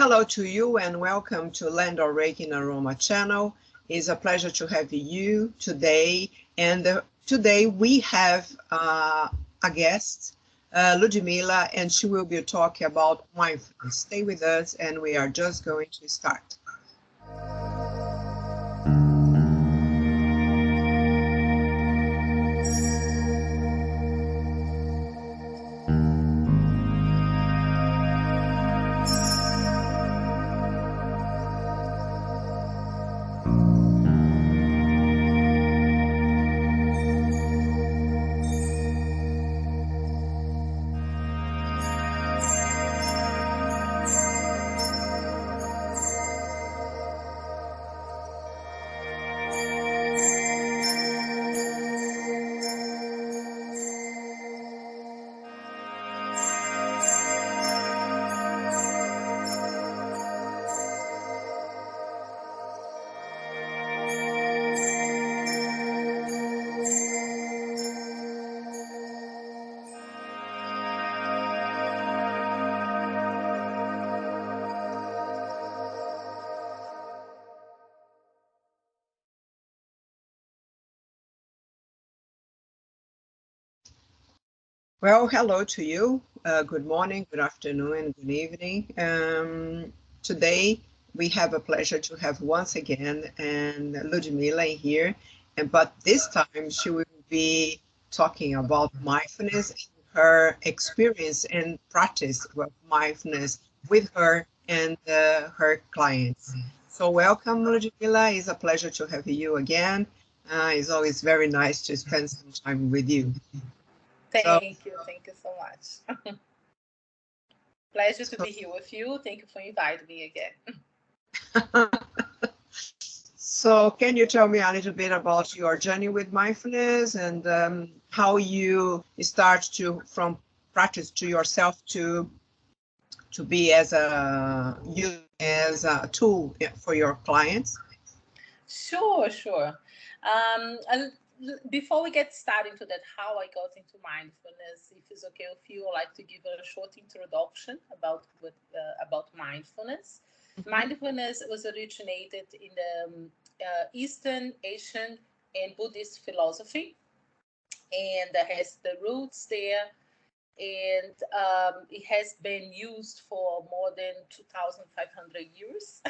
Hello to you and welcome to Aroma channel. It's a pleasure to have you today. And today we have a guest, Ludmila, and she will be talking about mindfulness. Stay with us and we are just going to start. Well, hello to you. Good morning, good afternoon, and good evening. Today we have a pleasure to have once again and Ludmila here, but this time she will be talking about mindfulness, her experience and practice of mindfulness with her and her clients. So welcome, Ludmila. It's a pleasure to have you again. It's always very nice to spend some time with you. Thank you so much. Pleasure to be here with you. Thank you for inviting me again. So can you tell me a little bit about your journey with mindfulness and how you start from practice to yourself to be as a tool for your clients? Sure. Before we get started into that, how I got into mindfulness, if it's okay with you, I'd like to give a short introduction about mindfulness. Mm-hmm. Mindfulness was originated in the Eastern, Asian, and Buddhist philosophy, and has the roots there. And it has been used for more than 2,500 years.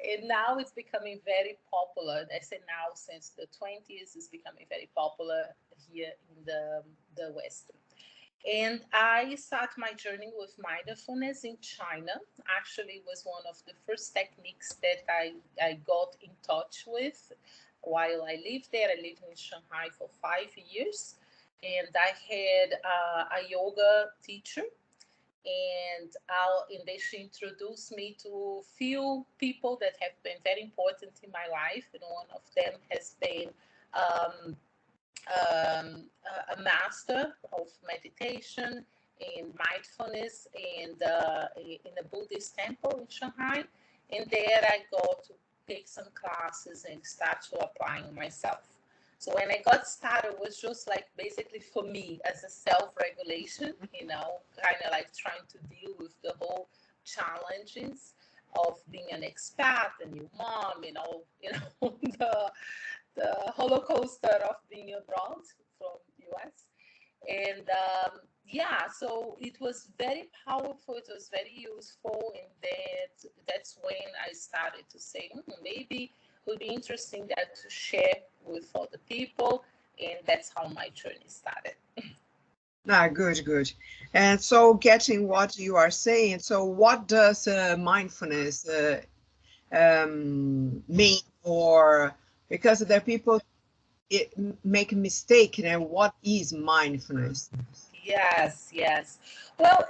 And now it's becoming very popular. I say now, since the 20s, it's becoming very popular here in the West. And I started my journey with mindfulness in China. Actually, it was one of the first techniques that I got in touch with while I lived there. I lived in Shanghai for 5 years. And I had a yoga teacher, and she introduced me to few people that have been very important in my life. And one of them has been a master of meditation and mindfulness in a Buddhist temple in Shanghai. And there I got to take some classes and start to applying myself. So when I got started, it was just like basically for me as a self-regulation, kind of like trying to deal with the whole challenges of being an expat, a new mom, the Holocaust of being abroad from US. And so it was very powerful. It was very useful. And that's when I started to say, maybe it would be interesting that to share with other people. And that's how my journey started. Good. And so getting what you are saying, so what does mindfulness mean? Or because there are people make a mistake, what is mindfulness? Yes. Well,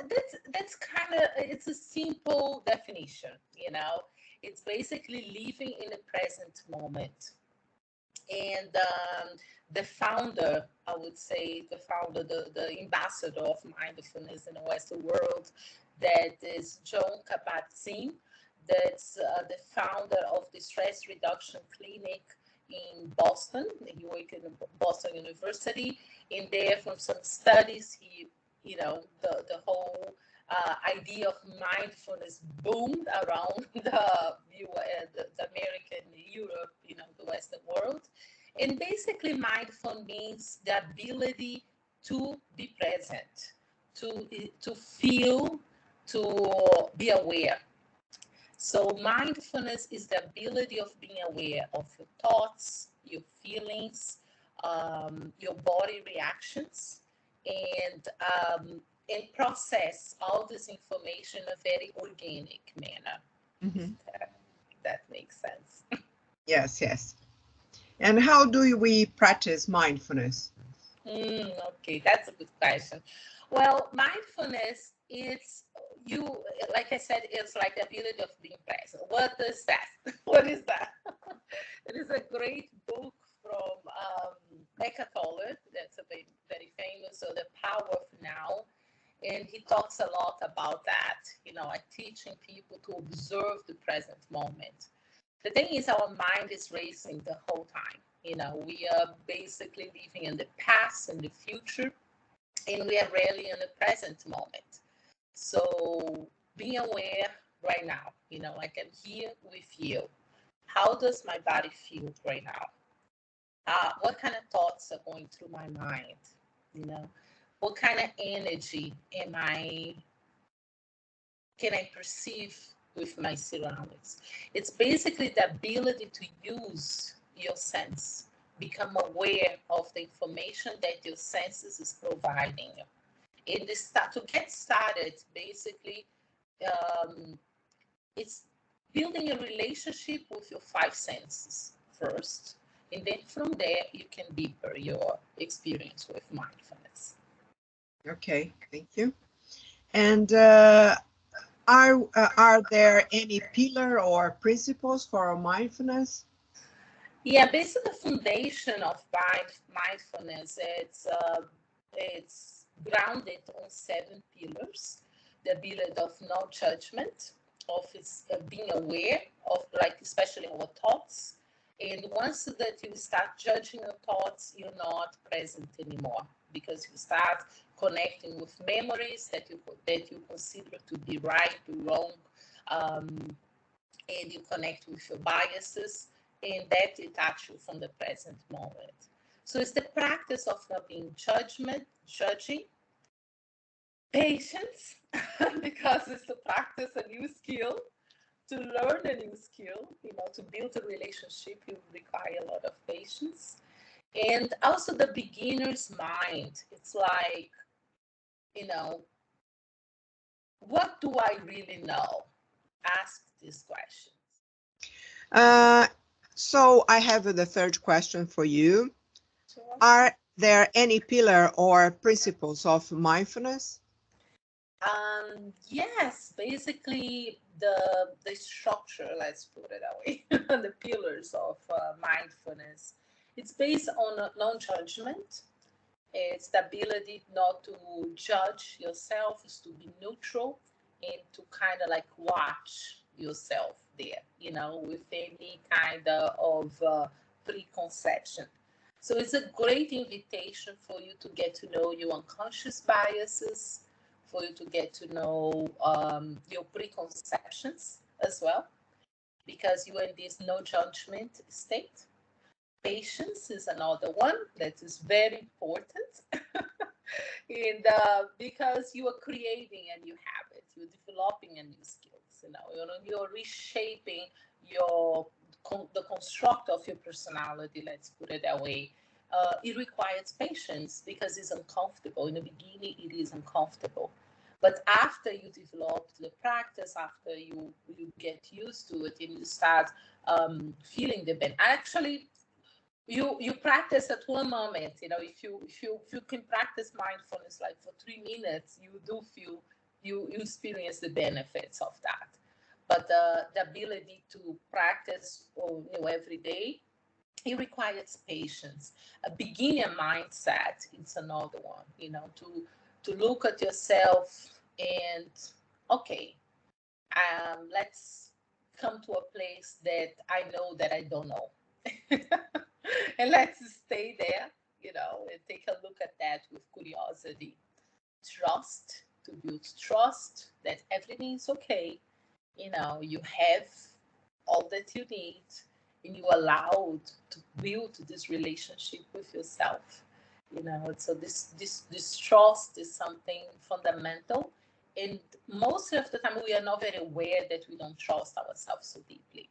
that's kind of, it's a simple definition, It's basically living in the present moment. And the founder, I would say, the ambassador of mindfulness in the Western world, that is John Kabat-Zinn, that's the founder of the Stress Reduction Clinic in Boston. He worked in Boston University. And there, from some studies, he, the whole idea of mindfulness boomed around the American, Europe, the Western world. And basically, mindful means the ability to be present, to feel, to be aware. So mindfulness is the ability of being aware of your thoughts, your feelings, your body reactions, and process all this information in a very organic manner. If Mm-hmm. that makes sense. Yes, yes. And how do we practice mindfulness? Okay, that's a good question. Well, mindfulness is you, like I said, it's like the ability of being present. What is that? What is that? It is a great book from Mecca Toller, that's a very, very famous, so The Power of Now. And he talks a lot about that, like teaching people to observe the present moment. The thing is, our mind is racing the whole time. We are basically living in the past and the future, and we are rarely in the present moment. So being aware right now, like I'm here with you. How does my body feel right now? What kind of thoughts are going through my mind? You know, what kind of energy can I perceive with my surroundings? It's basically the ability to use your sense, become aware of the information that your senses is providing you. To get started, basically, um, it's building a relationship with your five senses first, and then from there you can deeper your experience with mindfulness. Okay, thank you. And are there any pillar or principles for mindfulness? Yeah, basically the foundation of mindfulness, it's grounded on seven pillars. The ability of no judgment, of being aware of, like, especially our thoughts. And once that you start judging your thoughts, you're not present anymore, because you start connecting with memories that you consider to be right or wrong, um, and you connect with your biases, and that detach you from the present moment. So it's the practice of not being judging, patience, because it's to practice a new skill, to learn a new skill, to build a relationship, you require a lot of patience. And also the beginner's mind. It's like, you know, what do I really know? Ask these questions. Uh, so I have the third question for you. Sure. Are there any pillar or principles of mindfulness? Yes, basically the structure, let's put it that way, the pillars of mindfulness. It's based on non-judgment. It's the ability not to judge yourself, is to be neutral, and to kind of like watch yourself there, with any kind of preconception. So it's a great invitation for you to get to know your unconscious biases, for you to get to know your preconceptions as well, because you are in this no judgment state. Patience is another one that is very important. And because you are creating a new habit, you're developing a new skills, you're reshaping your the construct of your personality, let's put it that way. It requires patience because it's uncomfortable. In the beginning, it is uncomfortable. But after you develop the practice, after you get used to it and you start feeling the benefit, actually, you practice at one moment. If you can practice mindfulness like for 3 minutes, you do feel you experience the benefits of that. But the ability to practice every day, it requires patience. A beginner mindset, it's another one. To look at yourself and, okay, let's come to a place that I know that I don't know. And let's stay there, and take a look at that with curiosity, trust, to build trust that everything is okay. You have all that you need, and you allowed to build this relationship with yourself. So this trust is something fundamental, and most of the time we are not very aware that we don't trust ourselves so deeply.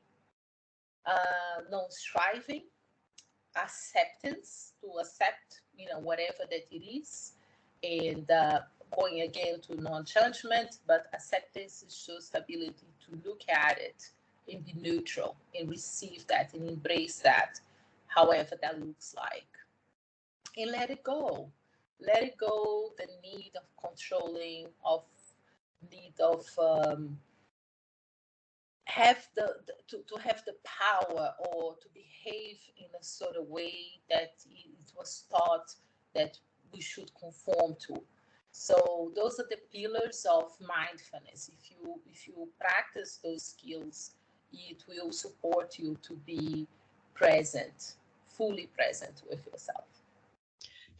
No striving, acceptance, to accept whatever that it is, and going again to non-judgment, but acceptance is just the ability to look at it and be neutral and receive that and embrace that, however that looks like, and let it go. Let it go, the need of controlling, of need of have to have the power, or to behave in a sort of way that it was taught that we should conform to. So those are the pillars of mindfulness. If you practice those skills, it will support you to be present, fully present with yourself.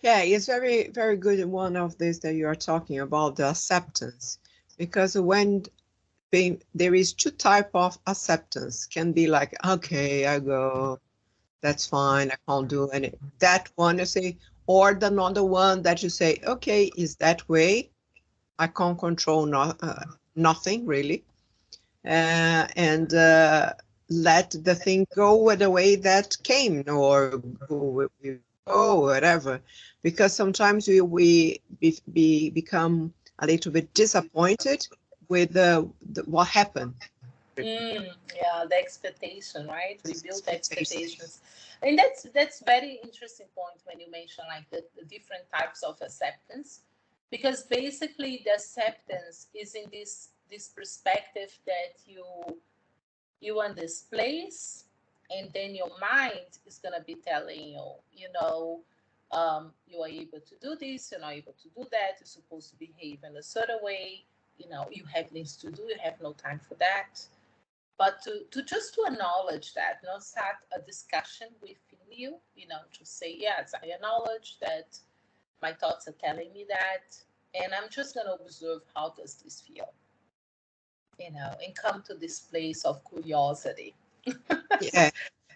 Yeah, it's very, very good. One of this that you are talking about, the acceptance, because when there is two type of acceptance, can be like, okay, I go, that's fine, I can't do any. That one you say, or the another one that you say, okay, is that way, I can't control nothing really, and let the thing go the way that came, or go whatever, because sometimes we become a little bit disappointed with what happened. Yeah, the expectation, right? We build expectations, and that's very interesting point when you mention like the different types of acceptance, because basically the acceptance is in this perspective that you in this place, and then your mind is gonna be telling you, you are able to do this, you're not able to do that, you're supposed to behave in a certain way, you have things to do, you have no time for that. But to just to acknowledge that, not start a discussion within you, to say, yes, I acknowledge that my thoughts are telling me that, and I'm just going to observe how does this feel, and come to this place of curiosity. Yeah.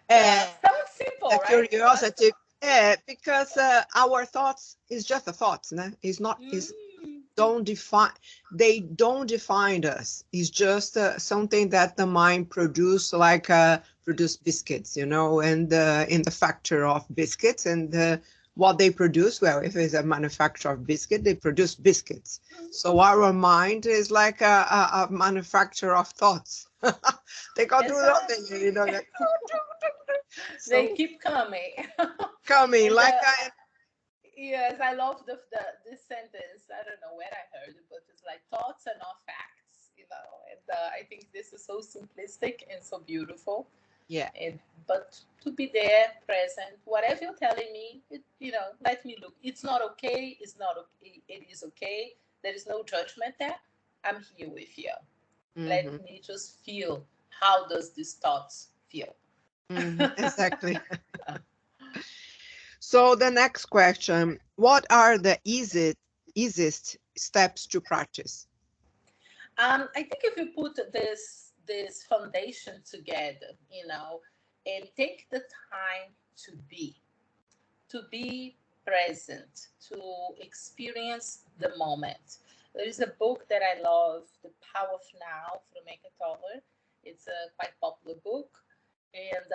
Sounds simple, The right? curiosity, because our thoughts is just a thoughts, no? It's not, is don't define, they don't define us. It's just something that the mind produce, like produce biscuits, and in the factory of biscuits, and what they produce, well, if it's a manufacturer of biscuit, they produce biscuits. So our mind is like a manufacturer of thoughts. They can do nothing, like, They so keep coming. coming And like yes, I love this sentence. I don't know where I heard it, but it's like thoughts are not facts, And I think this is so simplistic and so beautiful. yeah. And but to be there, present, whatever you're telling me, let me look. It's not okay. It's not okay. It is okay. There is no judgment there. I'm here with you. Let Hmm. me just feel, how does these thoughts feel? Hmm. Exactly. So the next question, what are the easiest steps to practice? I think if you put this foundation together, and take the time to be present, to experience the moment. There is a book that I love, The Power of Now from Eckhart Tolle. It's a quite popular book, and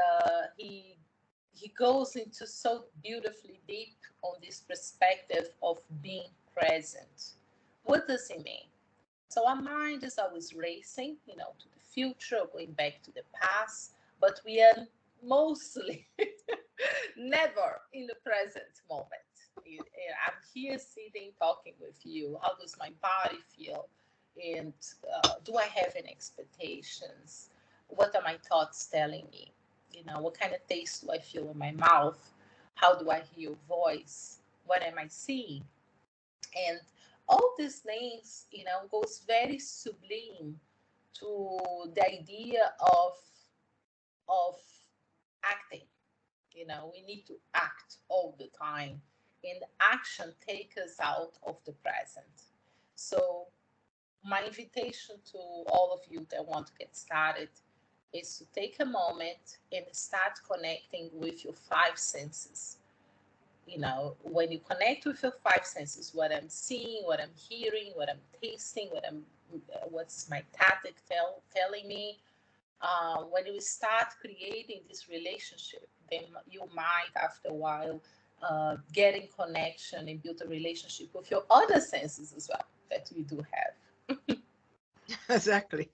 he goes into so beautifully deep on this perspective of being present. What does it mean? So our mind is always racing, to the future or going back to the past, but we are mostly never in the present moment. I'm here sitting talking with you. How does my body feel? And do I have any expectations? What are my thoughts telling me? What kind of taste do I feel in my mouth? How do I hear your voice? What am I seeing? And all these things, goes very sublime to the idea of acting. We need to act all the time, and action take us out of the present. So my invitation to all of you that want to get started is to take a moment and start connecting with your five senses. You know, when you connect with your five senses, what I'm seeing, what I'm hearing, what I'm tasting, what's my tactic telling me, when you start creating this relationship, then you might, after a while, get in connection and build a relationship with your other senses as well that we do have. Exactly.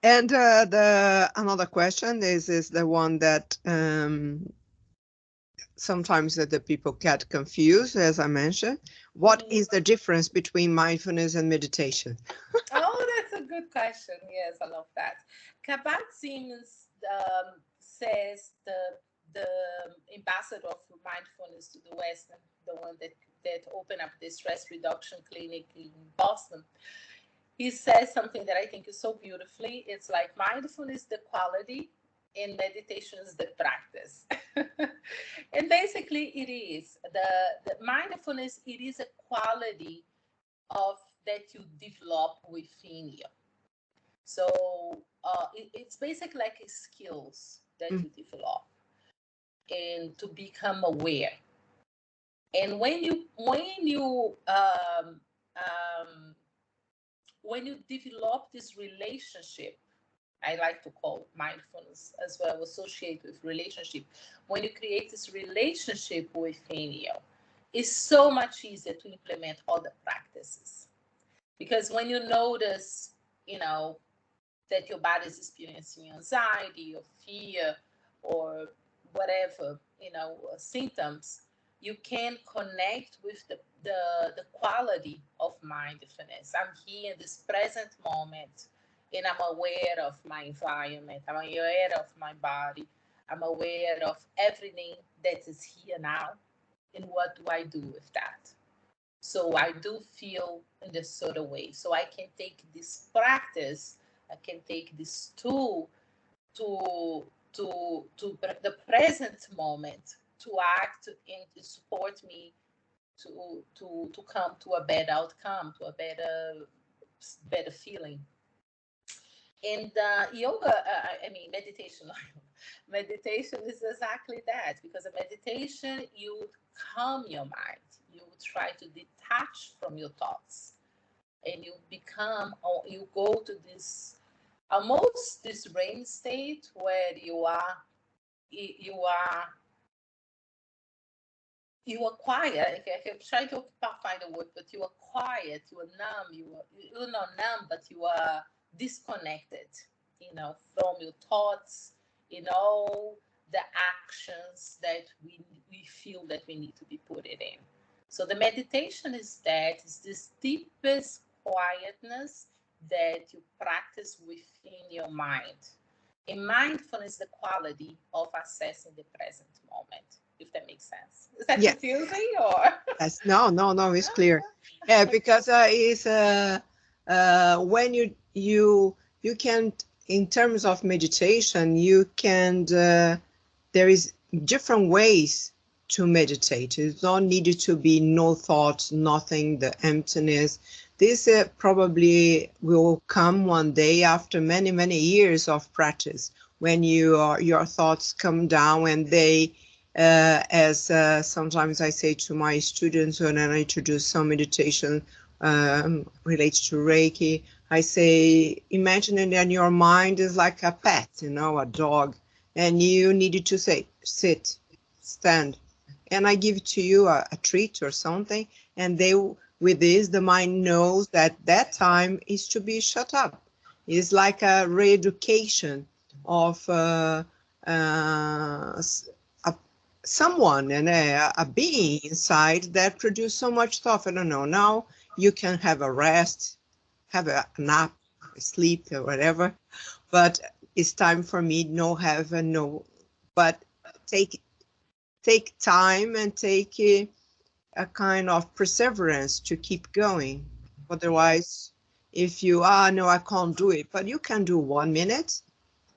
And the another question is the one that sometimes that the people get confused, as I mentioned. What is the difference between mindfulness and meditation? Oh, that's a good question. Yes, I love that. Kabat-Zinn says the ambassador of mindfulness to the West, and the one that opened up the stress reduction clinic in Boston. He says something that I think is so beautifully. It's like mindfulness, the quality, and meditation is the practice. And basically, it is the mindfulness. It is a quality of that you develop within you. So it's basically like skills that you develop and to become aware. And when you develop this relationship, I like to call mindfulness as well, associated with relationship. When you create this relationship within you, it's so much easier to implement all the practices. Because when you notice, you know, that your body is experiencing anxiety or fear or whatever, you know, symptoms, you can connect with the quality of mindfulness. I'm here in this present moment and I'm aware of my environment. I'm aware of my body. I'm aware of everything that is here now. And what do I do with that? So I do feel in this sort of way. So I can take this practice, I can take this tool to the present moment to act and to support me to come to a better outcome, to a better feeling. And yoga, I mean meditation. Meditation is exactly that, because a meditation you calm your mind, you try to detach from your thoughts, and you become, or you go to this almost this REM state where you are you are quiet. I'm trying to find a word, but you are quiet, you are numb, you're not numb, but you are disconnected, you know, from your thoughts, in all the actions that we feel that we need to be put it in. So the meditation is that, is this deepest quietness that you practice within your mind. And mindfulness is the quality of assessing the present moment, if that makes sense. Is that Yeah. confusing or? Yes. No, it's clear. Yeah, because it's when you can, in terms of meditation, you can there is different ways to meditate. It's not needed to be no thoughts, nothing, the emptiness. This probably will come one day after many years of practice, when your thoughts come down, and they as sometimes I say to my students when I introduce some meditation related to Reiki, I say, imagine that your mind is like a pet, you know, a dog, and you needed to say, sit, stand, and I give to you a treat or something, and with this, the mind knows that that time is to be shut up. It's like a re-education of someone and a being inside that produce so much stuff. I don't know. Now you can have a rest, have a nap, sleep, or whatever. But it's time for me. No, have a no. But take time and take a kind of perseverance to keep going. Otherwise, if you no, I can't do it. But you can do 1 minute.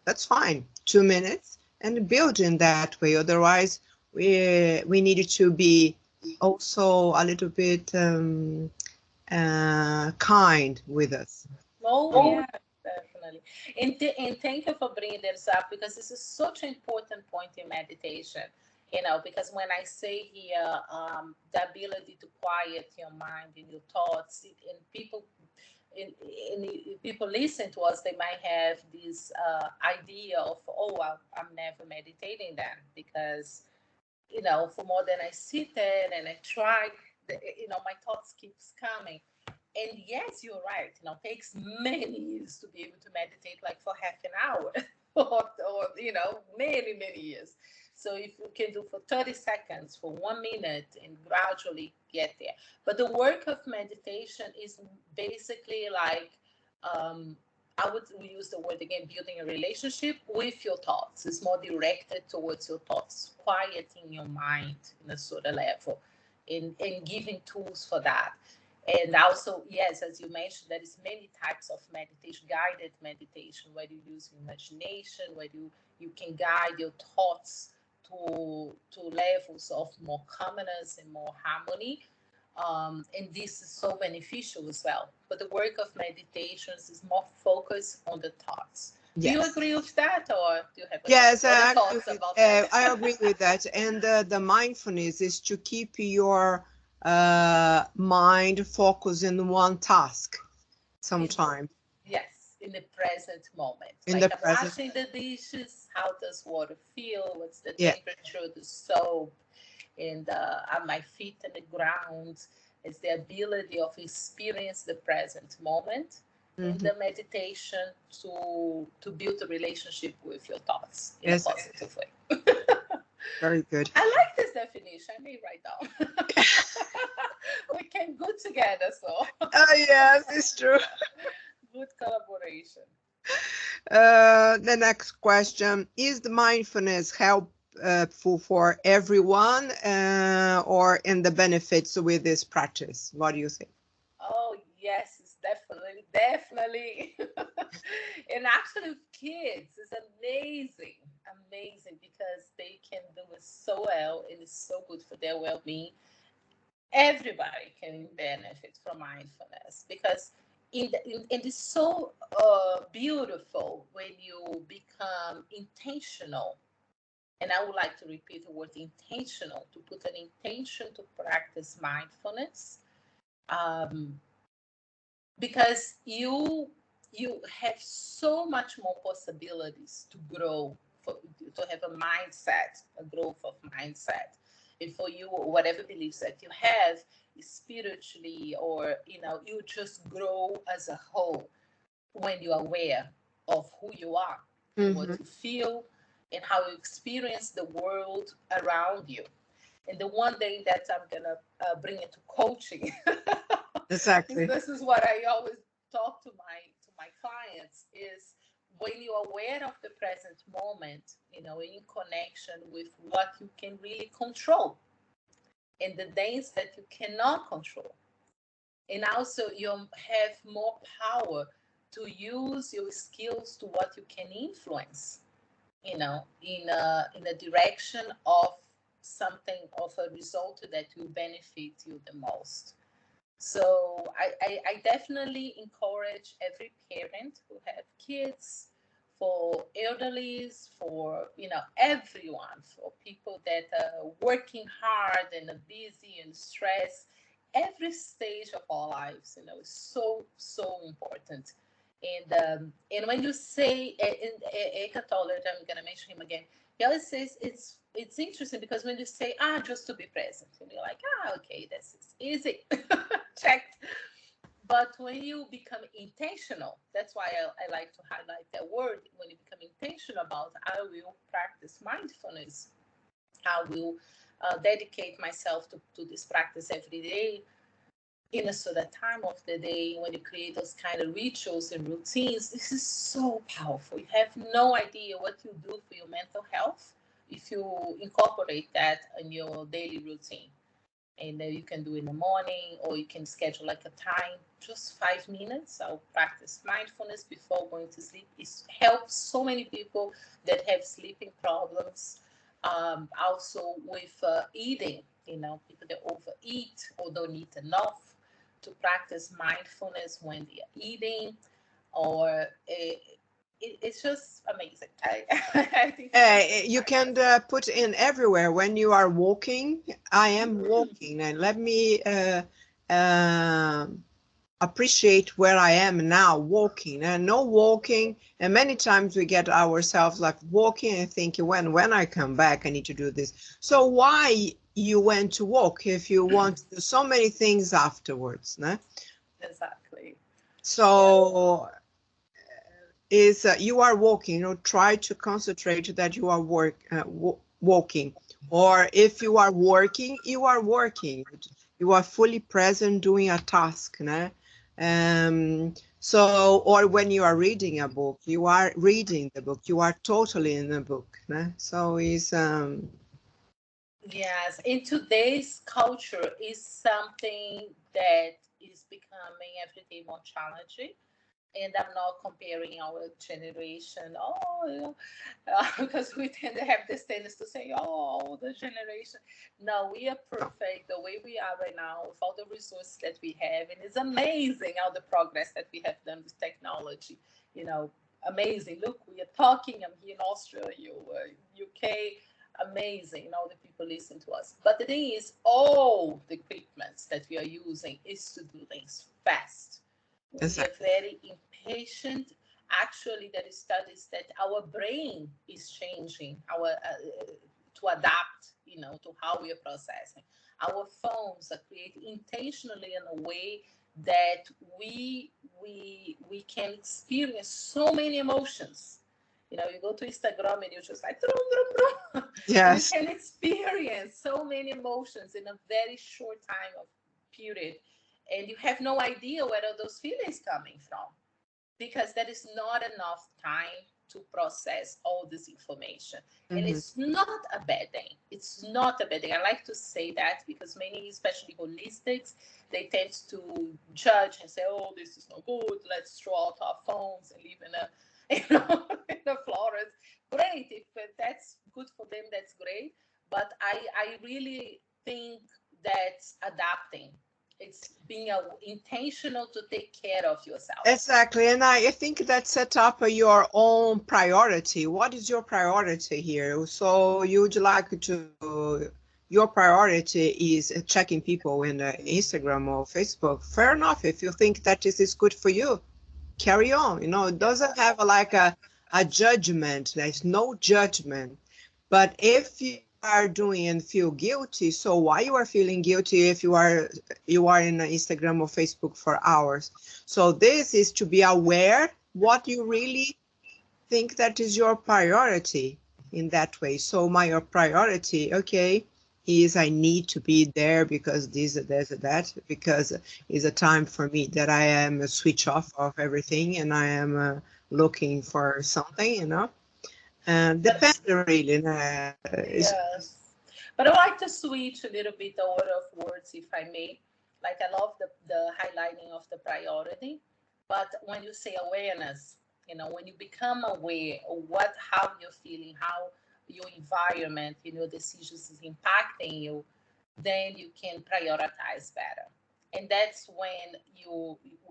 That's fine. 2 minutes, and build in that way. Otherwise, we needed to be also a little bit kind with us. Oh, yeah, definitely. And thank you for bringing this up because this is such an important point in meditation. Because when I say here, the ability to quiet your mind and your thoughts, and people listen to us, they might have this idea of, oh, I'm never meditating then because for more than I sit there and I try, my thoughts keeps coming. And yes, you're right. It takes many years to be able to meditate, like for half an hour, or many many years. So if you can do for 30 seconds, for 1 minute, and gradually get there. But the work of meditation is basically like, I would use the word again, building a relationship with your thoughts. It's more directed towards your thoughts, quieting your mind in a sort of level, and giving tools for that. And also, yes, as you mentioned, there is many types of meditation, guided meditation, where you use imagination, where you can guide your thoughts to levels of more calmness and more harmony. And this is so beneficial as well. But the work of meditations is more focused on the thoughts. Do you Yes. agree with that, or do you have Yes, other thoughts about I that? agree with that. And the mindfulness is to keep your mind focused in one task sometime Yes, in the present moment. in Like the I'm present. washing the dishes. How does water feel? What's the Yeah. temperature of the soap? And are my feet on the ground? It's the ability of experience the present moment in Hmm. the meditation to build a relationship with your thoughts in a Yes, positive way. very good. I like this definition. I may write down. We can go together, so Yes, it's true. good collaboration. The next question, is the mindfulness helpful for everyone or in the benefits with this practice? What do you think? Oh yes, it's definitely, definitely. And actually, with kids, it's amazing, amazing because they can do it so well, and it's so good for their well-being. Everybody can benefit from mindfulness because it's so beautiful when you become intentional. And I would like to repeat the word intentional, to put an intention to practice mindfulness. Um, because you have so much more possibilities to grow, to have a mindset, a growth of mindset, and for you, whatever beliefs that you have spiritually, or you just grow as a whole when you're aware of who you are and what Hmm. you feel and how you experience the world around you. And the one thing that I'm gonna bring into coaching, Exactly. this is what I always talk to my clients, is when you're aware of the present moment, in connection with what you can really control and the things that you cannot control. And also you have more power to use your skills to what you can influence, in a direction of something, of a result that will benefit you the most. So I definitely encourage every parent who have kids, for elderlies, for everyone, for people that are working hard and are busy and stressed. Every stage of our lives, is so so important. And when you say, Eckhart Tolle, I'm gonna mention him again. He always says it's interesting because when you say just to be present, and you're like okay, this is easy, checked. But when you become intentional, that's why I like to highlight that word. When you become intentional about, I will practice mindfulness, I will dedicate myself to this practice every day in a certain time of the day. When you create those kind of rituals and routines, this is so powerful. You have no idea what you do for your mental health if you incorporate that in your daily routine. And you can do in the morning, or you can schedule like a time, just 5 minutes. I'll practice mindfulness before going to sleep. It helps so many people that have sleeping problems. Also with eating, People that overeat or don't eat enough, to practice mindfulness when they are eating, or it's just amazing. I think You can put in everywhere when you are walking. I am walking, and let me appreciate where I am now walking, and no walking. And many times we get ourselves like walking and thinking, when I come back I need to do this. So why you went to walk if you want to do so many things afterwards, né? Exactly. So is you are walking, try to concentrate that you are walking, or if you are working, you are fully present doing a task, né? So, or when you are reading a book, you are reading the book, you are totally in the book, né? So it's Yes, in today's culture is something that is becoming every day more challenging. And I'm not comparing our generation, because we tend to have this tendency to say, oh, the generation. No, we are perfect the way we are right now with all the resources that we have. And it's amazing all the progress that we have done with technology. Amazing. Look, we are talking. I'm here in Austria, you, UK. Amazing. All the people listen to us. But the thing is, all the equipments that we are using is to do things fast. We are very impatient. Actually, there is studies that our brain is changing to adapt, to how we are processing. Our phones are created intentionally in a way that we can experience so many emotions. You go to Instagram and you're just like, drum, drum, drum. yes. You can experience so many emotions in a very short time of period, and you have no idea where are those feelings coming from, because there is not enough time to process all this information. And it's not a bad thing. It's not a bad thing. I like to say that because many, especially holistics, they tend to judge and say, oh, this is no good, let's throw out our phones and live in a in a forest. Great, if that's good for them, that's great. But I really think that's adapting. It's being intentional to take care of yourself. Exactly, and I think that set up your own priority. What is your priority here? So you'd like to, your priority is checking people in Instagram or Facebook. Fair enough. If you think that this is good for you, carry on. It doesn't have a judgment. There's no judgment. But if you are doing and feel guilty, so why you are feeling guilty if you are in Instagram or Facebook for hours? So this is to be aware what you really think that is your priority in that way. So my priority, okay, is I need to be there because this, that, because it's a time for me that I am a switch off of everything and I am looking for something, and depends really. Yes. But I like to switch a little bit the order of words, if I may. Like, I love the highlighting of the priority. But when you say awareness, when you become aware of how you're feeling, how your environment, decisions is impacting you, then you can prioritize better. And that's when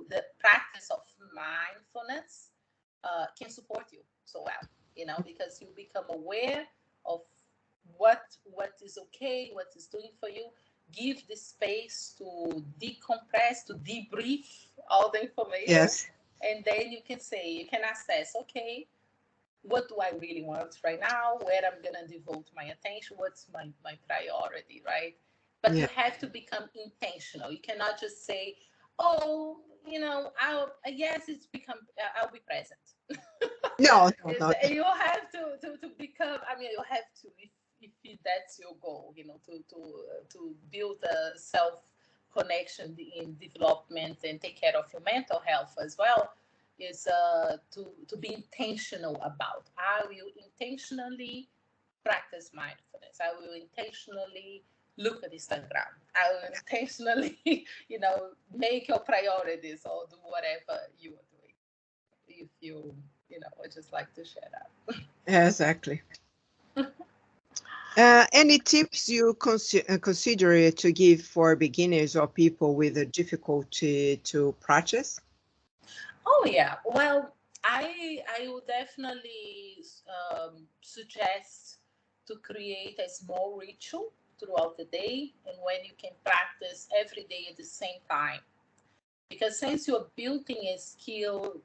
the practice of mindfulness can support you so well, because you become aware of what is okay, what is doing for you. Give the space to decompress, to debrief all the information. Yes. And then you can assess, okay, what do I really want right now? Where I'm gonna devote my attention? What's my priority, right? But Yeah. you have to become intentional. You cannot just say, oh, I'll be present. No, no, no. You have to become. I mean, you have to, if that's your goal, to build a self connection in development and take care of your mental health as well. Is to be intentional about. I will intentionally practice mindfulness. I will intentionally look at Instagram. I will intentionally, make your priorities or do whatever you are doing. If you, I just like to share that. Exactly. Any tips you consider to give for beginners or people with a difficulty to practice? Oh yeah. Well, I would definitely suggest to create a small ritual throughout the day, and when you can practice every day at the same time. Because since you're building a skill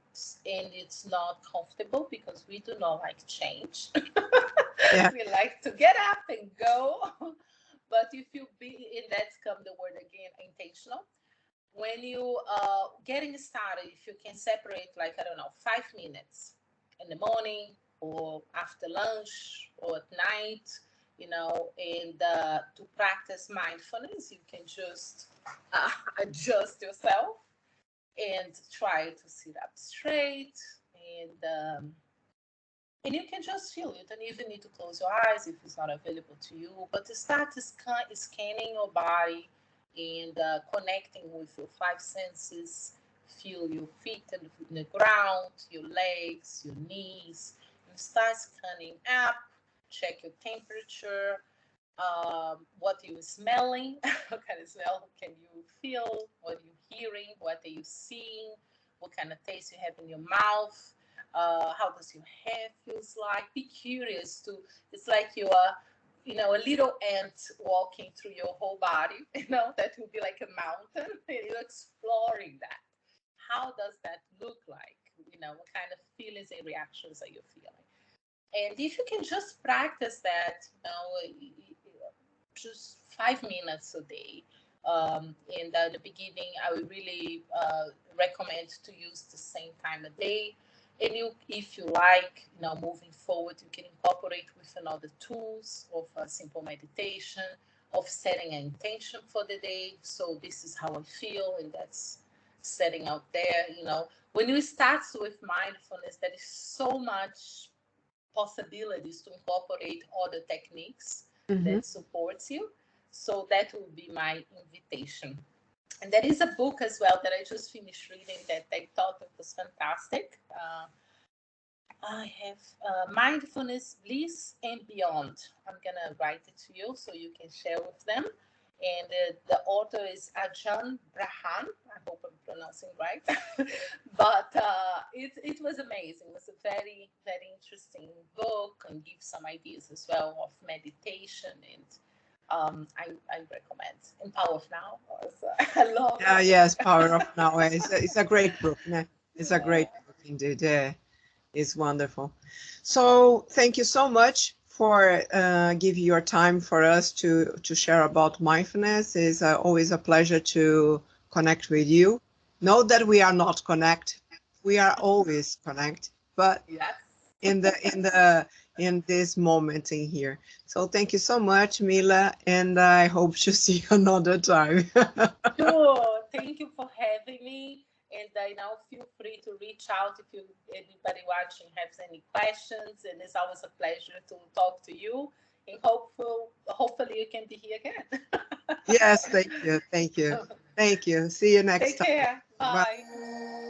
and it's not comfortable, because we do not like change, Yeah. we like to get up and go. But if you be, and that's come the word again, intentional. When you getting started, if you can separate, like, I don't know, 5 minutes in the morning or after lunch or at night, and to practice mindfulness, you can just adjust yourself and try to sit up straight, and and you can just feel. You don't even need to close your eyes if it's not available to you, but to start to scanning your body and connecting with your five senses. Feel your feet in the ground, your legs, your knees, and start scanning up. Check your temperature, what are you smelling, what kind of smell can you feel, what are you hearing, what are you seeing, what kind of taste you have in your mouth, how does your hair feels like. Be curious to, it's like you are, a little ant walking through your whole body, that will be like a mountain, and you're exploring that. How does that look like? What kind of feelings and reactions are you feeling? And if you can just practice that, just 5 minutes a day. In the beginning, I would really recommend to use the same time a day. And if you like, moving forward, you can incorporate with another tools of simple meditation, of setting an intention for the day. So this is how I feel, and that's setting out there. When you start with mindfulness, there is so much possibilities to incorporate other techniques Hmm. that supports you. So that will be my invitation. And there is a book as well that I just finished reading that I thought it was fantastic. I have Mindfulness, Bliss, and Beyond. I'm going to write it to you so you can share with them. And the author is Ajahn Brahan. I hope I'm pronouncing right. But it was amazing. It was a very, very interesting book, and gives some ideas as well of meditation. And I recommend. And Power of Now. Also. I love Yeah, that yes, book. Power of Now. It's a great book. Yeah. It's a Yeah. great book indeed. Yeah, it's wonderful. So thank you so much for giving your time for us to share about mindfulness. It's always a pleasure to connect with you. Know that we are not connect. We are always connect, but Yes. in this moment in here. So thank you so much, Mila, and I hope to see you another time. Sure. Thank you for having me. And now feel free to reach out if anybody watching has any questions. And it's always a pleasure to talk to you. And hopefully you can be here again. Yes, thank you. Thank you. Thank you. See you next Take time. care. Bye. Bye.